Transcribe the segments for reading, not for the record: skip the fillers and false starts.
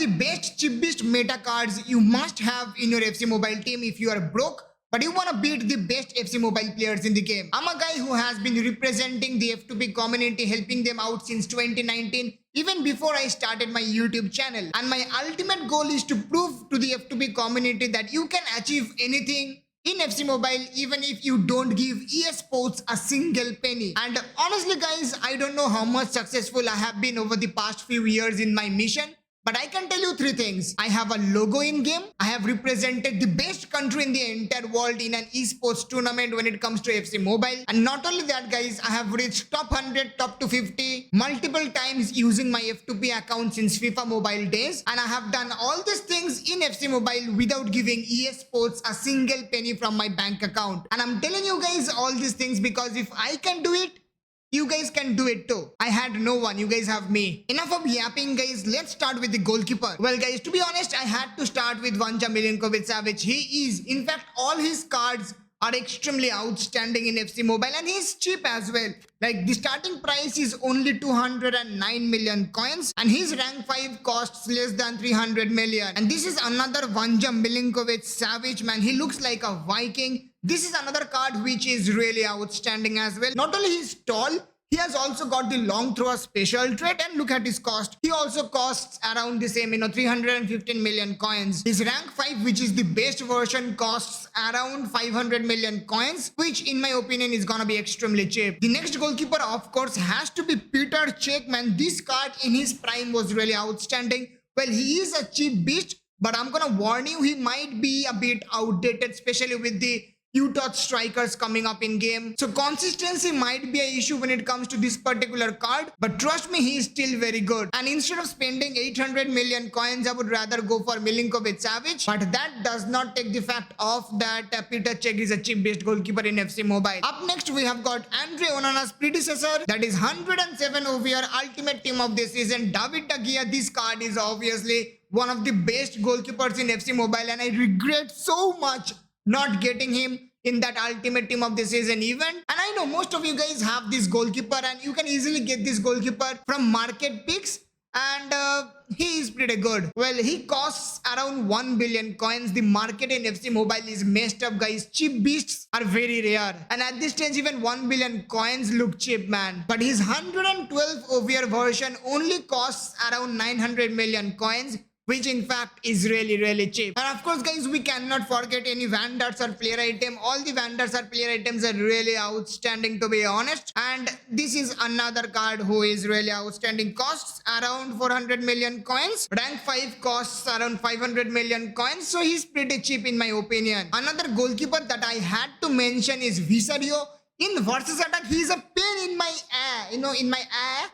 the best cheapest meta cards you must have in your FC Mobile team if you are broke but you wanna beat the best FC Mobile players in the game. I'm a guy who has been representing the F2P community, helping them out since 2019, even before I started my YouTube channel. And my ultimate goal is to prove to the F2P community that you can achieve anything in FC Mobile even if you don't give EA Sports a single penny. And honestly guys, I don't know how much successful I have been over the past few years in my mission, but I can tell you three things. I have a logo in game. I have represented the best country in the entire world in an esports tournament when it comes to FC Mobile. And not only that guys, I have reached top 100, top 250 multiple times using my F2P account since FIFA Mobile days. And I have done all these things in FC Mobile without giving EA Sports a single penny from my bank account. And I'm telling you guys all these things because if I can do it, you guys can do it too. I had no one, you guys have me. Enough of yapping guys, let's start with the goalkeeper. Well guys, to be honest, I had to start with Renderz Milinkovic-Savic. He is, in fact, all his cards are extremely outstanding in FC Mobile and he's cheap as well. Like the starting price is only 209 million coins and his rank 5 costs less than 300 million. And this is another Renderz Milinkovic-Savic, man. He looks like a Viking. This is another card which is really outstanding as well. Not only he's tall, he has also got the long thrower special trait and look at his cost. He also costs around the same, 315 million coins. His rank 5, which is the best version, costs around 500 million coins, which in my opinion is gonna be extremely cheap. The next goalkeeper of course has to be Peter Cech, man. This card in his prime was really outstanding. Well, he is a cheap beast, but I'm gonna warn you, he might be a bit outdated, especially with the UTOT strikers coming up in game. So consistency might be an issue when it comes to this particular card, but trust me, he is still very good. And instead of spending 800 million coins, I would rather go for Milinkovic-Savic, but that does not take the fact off that Peter Cech is a cheap based goalkeeper in FC Mobile. Up next we have got Andre Onana's predecessor, that is 107 OVR Ultimate Team of the Season, David De Gea. This card is obviously one of the best goalkeepers in FC Mobile and I regret so much not getting him in that ultimate team of the season event. And I know most of you guys have this goalkeeper and you can easily get this goalkeeper from market picks and he is pretty good. Well, he costs around 1 billion coins. The market in FC Mobile is messed up guys. Cheap beasts are very rare and at this stage even 1 billion coins look cheap, man. But his 112 OVR version only costs around 900 million coins, which in fact is really cheap. And of course guys, we cannot forget any Renderz or player item. All the Renderz or player items are really outstanding, to be honest. And this is another card who is really outstanding. Costs around 400 million coins. Rank 5 costs around 500 million coins. So he's pretty cheap in my opinion. Another goalkeeper that I had to mention is Visario. In versus attack, he's a pain in my eye. In my eye.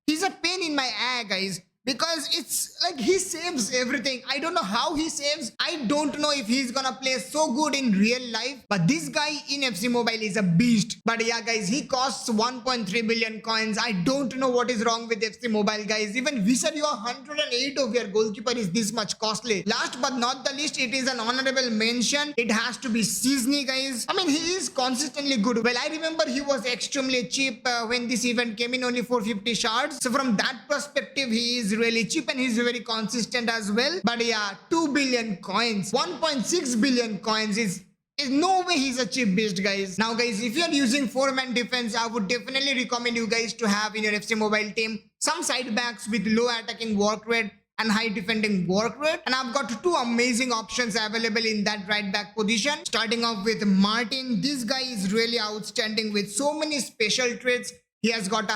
He's a pain in my eye, guys. Because it's like he saves everything. I don't know how he saves. I don't know if he's gonna play so good in real life. But this guy in FC Mobile is a beast. But yeah guys, he costs 1.3 billion coins. I don't know what is wrong with FC Mobile guys. Even Visario 108 of your goalkeeper is this much costly. Last but not the least, it is an honorable mention. It has to be Szczesny guys. I mean, he is consistently good. Well, I remember he was extremely cheap when this event came in, only 450 shards. So from that perspective, he is really cheap and he's very consistent as well. But yeah, 2 billion coins, 1.6 billion coins is no way he's a cheap beast guys. Now guys, if you're using 4-man defense, I would definitely recommend you guys to have in your FC Mobile team some side backs with low attacking work rate and high defending work rate. And I've got two amazing options available in that right back position. Starting off with Martin. This guy is really outstanding with so many special traits. He has got a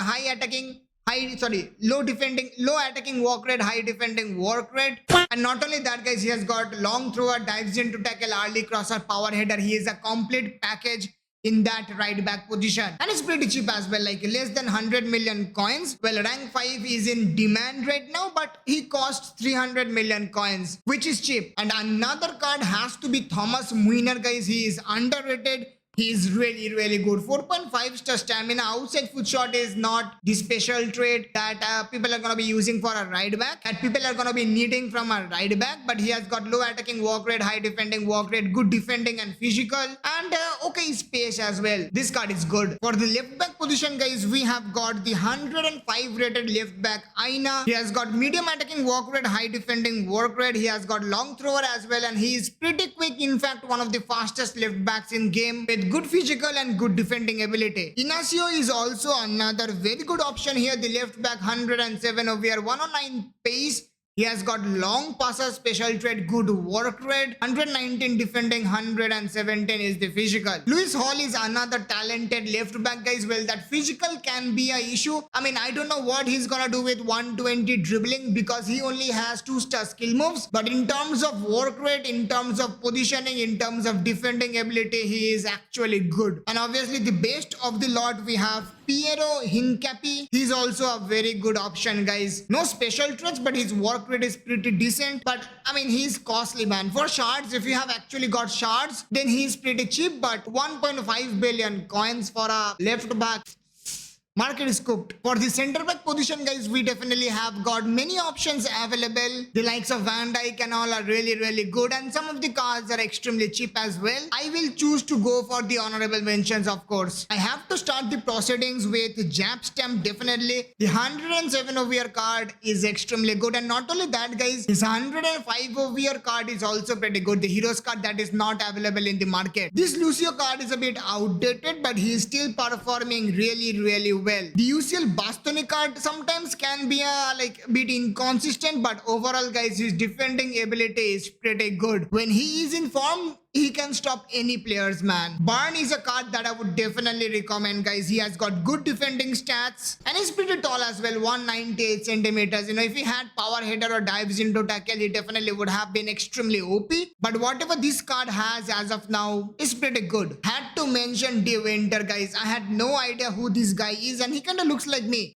low attacking work rate, high defending work rate. And not only that guys, he has got long thrower, dives in to tackle, early crosser, power header. He is a complete package in that right back position and it's pretty cheap as well, like less than 100 million coins. Well, rank 5 is in demand right now, but he costs 300 million coins, which is cheap. And another card has to be Thomas Muiner guys. He is underrated. He is really good. 4.5 star stamina. Outside foot shot is not the special trait that people are gonna be using for a ride back, that people are gonna be needing from a ride back. But he has got low attacking walk rate, high defending walk rate, good defending and physical, and okay space as well. This card is good. For the left back position, guys, we have got the 105 rated left back Aina. He has got medium attacking walk rate, high defending work rate. He has got long thrower as well, and he is pretty quick. In fact, one of the fastest left backs in game with good physical and good defending ability. Inacio is also another very good option here. The left back 107 over 109 pace. He has got long passer, special trait, good work rate, 119 defending, 117 is the physical. Lewis Hall is another talented left back, guys. Well, that physical can be a issue. I mean, I don't know what he's gonna do with 120 dribbling because he only has 2-star skill moves. But in terms of work rate, in terms of positioning, in terms of defending ability, he is actually good. And obviously, the best of the lot, we have Piero Hincapi. He's also a very good option, guys. No special traits, but his work rate is pretty decent. But I mean, he's costly, man. For shards, if you have actually got shards, then he's pretty cheap. But 1.5 billion coins for a left back. Market is cooked. For the center back position, guys, we definitely have got many options available. The likes of Van Dijk and all are really good, and some of the cards are extremely cheap as well. I will choose to go for the honorable mentions, of course. I have to start the proceedings with Jab Stamp, definitely. The 107 OVR card is extremely good, and not only that, guys, his 105 OVR card is also pretty good. The Heroes card that is not available in the market. This Lucio card is a bit outdated, but he is still performing really well. The UCL Bastoni card sometimes can be a bit inconsistent, but overall, guys, his defending ability is pretty good. When he is in form, he can stop any players, man. Barn is a card that I would definitely recommend, guys. He has got good defending stats and he's pretty tall as well, 198 centimeters. You know, if he had power header or dives into tackle, he definitely would have been extremely OP. But whatever this card has as of now is pretty good. Had to mention De Winter, guys. I had no idea who this guy is and he kind of looks like me.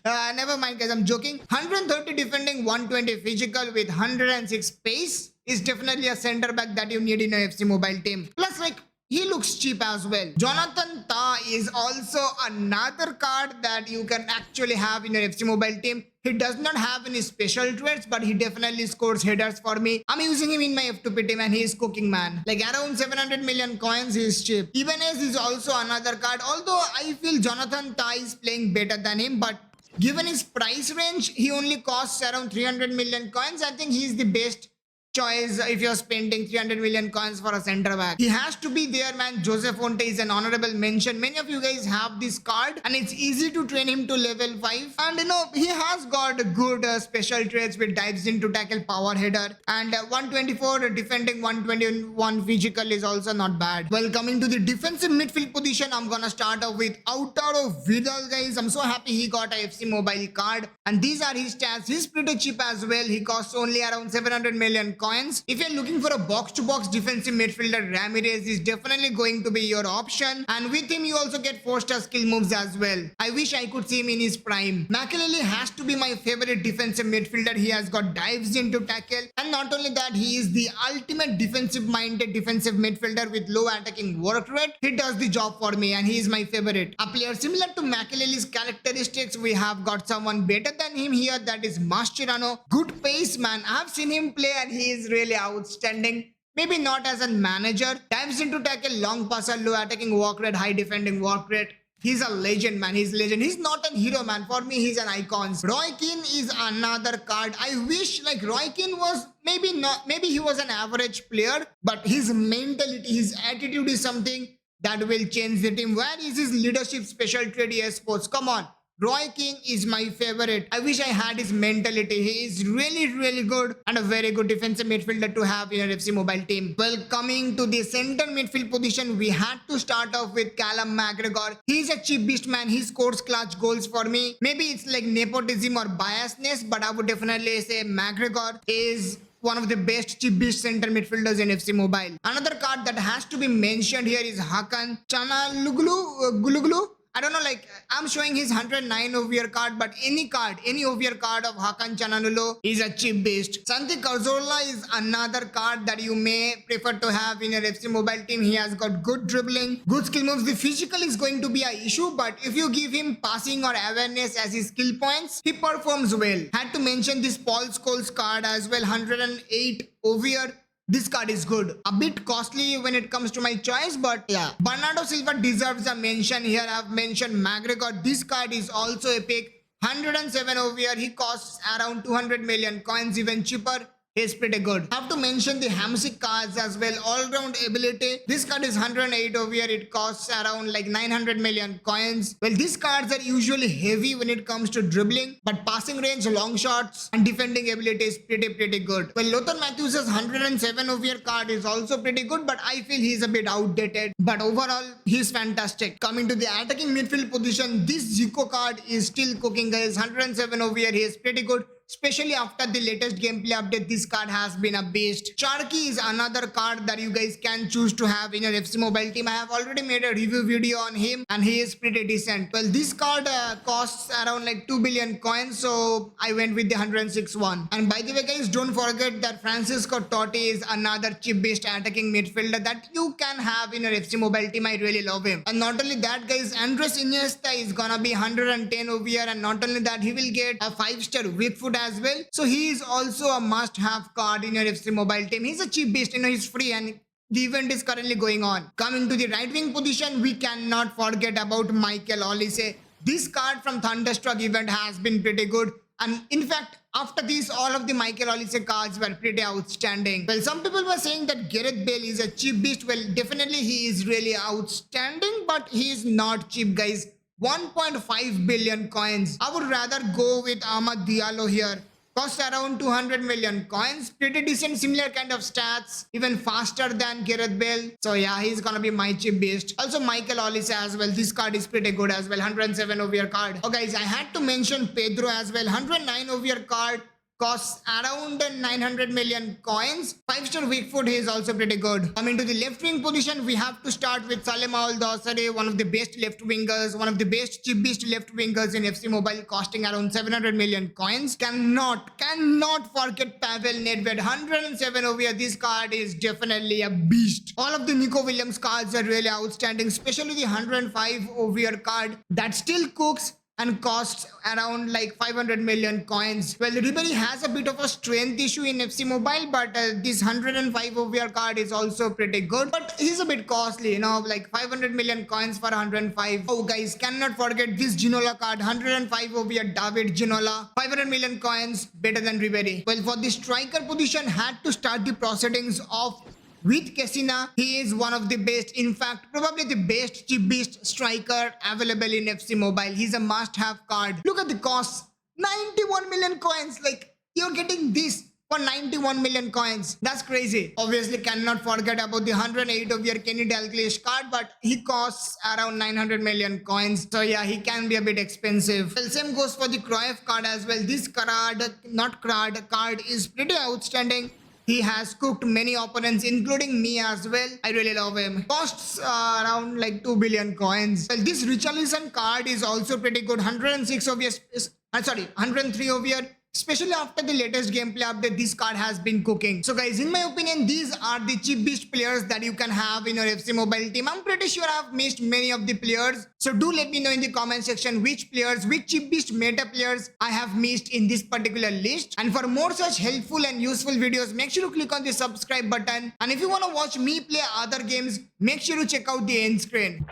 Never mind, guys, I'm joking. 130 defending, 120 physical with 106 pace. Is definitely a center back that you need in a FC Mobile team. Plus, he looks cheap as well. Jonathan Tah is also another card that you can actually have in your FC Mobile team. He does not have any special traits, but he definitely scores headers for me. I'm using him in my F2P team and he is cooking, man. Around 700 million coins, he is cheap. Ibanez is also another card. Although I feel Jonathan Tah is playing better than him, but given his price range, he only costs around 300 million coins. I think he is the best choice if you're spending 300 million coins for a center back. He has to be there, man. Jose Fonte is an honorable mention. Many of you guys have this card and it's easy to train him to level 5, and you know, he has got good special traits with dives into tackle, power header, and 124 defending, 121 physical is also not bad. Well, coming to the defensive midfield position, I'm gonna start off with Lautaro Vidal, guys. I'm so happy he got a FC Mobile card, and these are his stats. He's pretty cheap as well. He costs only around 700 million coins. If you're looking for a box-to-box defensive midfielder, Ramirez is definitely going to be your option, and with him you also get 4-star skill moves as well. I wish I could see him in his prime. Makelele has to be my favorite defensive midfielder. He has got dives into tackle, and not only that, he is the ultimate defensive-minded defensive midfielder with low attacking work rate. He does the job for me and he is my favorite. A player similar to Makelele's characteristics, we have got someone better than him here, that is Mascherano. Good pace, man. I have seen him play and he is really outstanding. Maybe not as a manager. Dives into tackle, long passer, low attacking work rate, high defending work rate. He's a legend, man. He's a legend. He's not a hero, man. For me, he's an icon. Roy Keane is another card. I wish Roy Keane was maybe he was an average player, but his mentality, his attitude is something that will change the team. Where is his leadership special trait? Sports? Come on. Roy Keane is my favorite. I wish I had his mentality. He is really good and a very good defensive midfielder to have in an FC Mobile team. Well, coming to the center midfield position, we had to start off with Callum McGregor. He's a cheap beast, man. He scores clutch goals for me. Maybe it's like nepotism or biasness, but I would definitely say McGregor is one of the best cheap beast center midfielders in FC Mobile. Another card that has to be mentioned here is Hakan Chanaluglu. I don't know, like I'm showing his 109 OVR card, but any OVR card of Hakan Chananulu is a cheap beast. Santi Cazorla is another card that you may prefer to have in your FC Mobile team. He has got good dribbling, good skill moves. The physical is going to be an issue, but if you give him passing or awareness as his skill points, he performs well. Had to mention this Paul Scholes card as well, 108 OVR. This card is good. A bit costly when it comes to my choice, but yeah. Bernardo Silva deserves a mention here. I've mentioned McGregor. This card is also epic. 107 OVR. He costs around 200 million coins, even cheaper. He's pretty good. Have to mention the Hamsik cards as well. All-round ability. This card is 108 OVR. It costs around like 900 million coins. Well, these cards are usually heavy when it comes to dribbling, but passing range, long shots, and defending ability is pretty good. Well, Lothar Matthews' 107 OVR card is also pretty good, but I feel he's a bit outdated. But overall, he's fantastic. Coming to the attacking midfield position, this Zico card is still cooking, guys. 107 OVR. He is pretty good. Especially after the latest gameplay update, this card has been a beast. Sharky is another card that you guys can choose to have in your FC Mobile team. I have already made a review video on him and he is pretty decent. Well, this card costs around like 2 billion coins, so I went with the 106 one. And by the way, guys, don't forget that Francisco Totti is another cheap beast attacking midfielder that you can have in your FC Mobile team. I really love him. And not only that, guys, Andres Iniesta is gonna be 110 OVR, and not only that, he will get a 5-star weak foot as well. So he is also a must-have card in your FC Mobile team. He's a cheap beast, he's free and the event is currently going on. Coming to the right wing position, we cannot forget about Michael Olise. This card from Thunderstruck event has been pretty good. And in fact, after this, all of the Michael Olise cards were pretty outstanding. Well, some people were saying that Gareth Bale is a cheap beast. Well, definitely he is really outstanding, but he is not cheap, guys. 1.5 billion coins. I would rather go with Amad Diallo here. Cost around 200 million coins. Pretty decent, similar kind of stats. Even faster than Gareth Bale. So yeah, he's gonna be my cheap beast. Also Michael Olise as well. This card is pretty good as well. 107 OVR card. Oh guys, I had to mention Pedro as well. 109 OVR card. Costs around 900 million coins. 5-star weak foot, he is also pretty good. Coming to the left wing position, we have to start with Salem Al-Dawsari, one of the best left wingers, one of the best cheap beast left wingers in FC Mobile, costing around 700 million coins. Cannot forget Pavel Nedved. 107 OVR. This card is definitely a beast. All of the Nico Williams cards are really outstanding, especially the 105 OVR card that still cooks and costs around like 500 million coins. Well, Ribery has a bit of a strength issue in FC Mobile, but this 105 OVR card is also pretty good. But he's a bit costly, like 500 million coins for 105. Oh guys, cannot forget this Ginola card, 105 OVR David Ginola, 500 million coins, better than Ribery. Well, for the striker position, had to start the proceedings of with Cassina. He is one of the best, in fact probably the best cheap beast striker available in FC Mobile. He's a must-have card. Look at the costs, 91 million coins. Like, you're getting this for 91 million coins. That's crazy. Obviously cannot forget about the 108 of your Kenny Dalglish card, but he costs around 900 million coins. So yeah, he can be a bit expensive. Well, same goes for the Cruyff card as well. This card is pretty outstanding. He has cooked many opponents, including me as well. I really love him. Costs around like 2 billion coins. Well, this Richarlison card is also pretty good. 106 OVR, 103 OVR. Especially after the latest gameplay update, this card has been cooking. So guys, in my opinion, these are the cheap beast players that you can have in your FC Mobile team. I'm pretty sure I've missed many of the players. So do let me know in the comment section which cheap beast meta players I have missed in this particular list. And for more such helpful and useful videos, make sure to click on the subscribe button. And if you want to watch me play other games, make sure to check out the end screen.